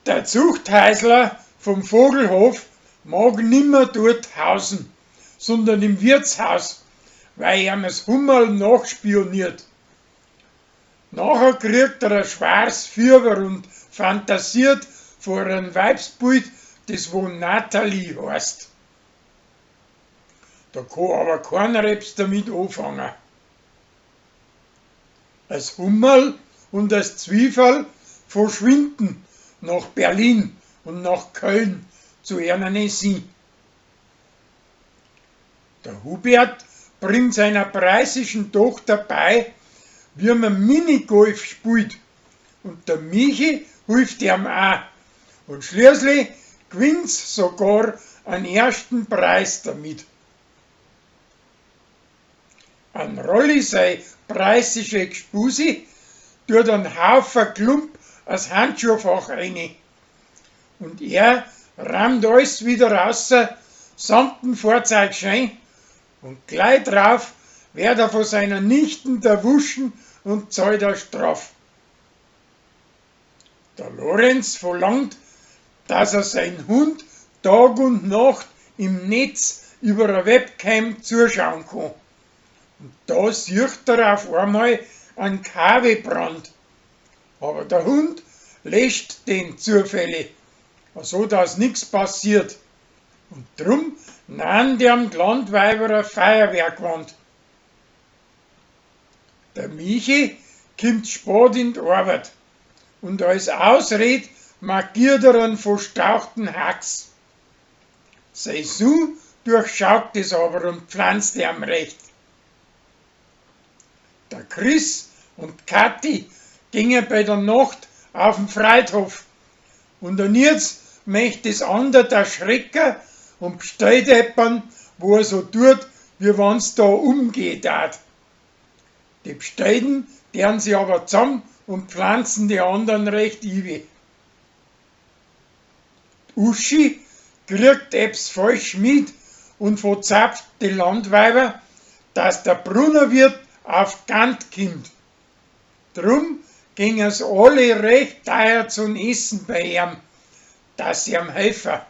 Der Zuchthäusler vom Vogelhof mag nimmer dort hausen, sondern im Wirtshaus, weil ihm das Hummerl nachspioniert. Nachher kriegt er ein schweres Fieber und fantasiert vor einem Weibsbild, das wo Nathalie heißt. Da kann aber keiner etwas damit anfangen. Das Hummerl und das Zwiebel verschwinden nach Berlin und nach Köln zu einer sie. Der Hubert bringt seiner preisischen Tochter bei, wie man Minigolf spielt, und der Michi hilft ihm auch. Und schließlich gewinnt sogar einen ersten Preis damit. An Rolli sei preisische Gspusi tut einen Haufen Klump als Handschuhfach rein. Und er rammt alles wieder raus, samt dem Fahrzeugschein, und gleich drauf wird er von seiner Nichten erwuschen und zahlt eine Strafe. Der Lorenz verlangt, dass er seinen Hund Tag und Nacht im Netz über eine Webcam zuschauen kann. Und da sieht er auf einmal einen KW-Brand. Aber der Hund löscht den zufällig, so dass nichts passiert. Und drum nahen dem die Landweiber ein Feuerwehrgewand. Der Michi kommt spät in die Arbeit und als Ausrede markiert er einen verstauchten Hax. Sein Sohn durchschaut es aber und pflanzt ihm recht. Der Chris und Kathi gingen bei der Nacht auf den Friedhof und der Nils möchte das andere erschrecken und bestellt jemanden, wo er so tut, wie wenn's da umgeht hat. Die Bestellten deren sie aber zusammen und pflanzen die anderen recht iwi. Uschi kriegt etwas falsch mit und verzapft die Landweiber, dass der Brunnerwirt auf Kant kommt. Drum gingen es alle recht teuer zum Essen bei ihm, dass sie ihm helfen.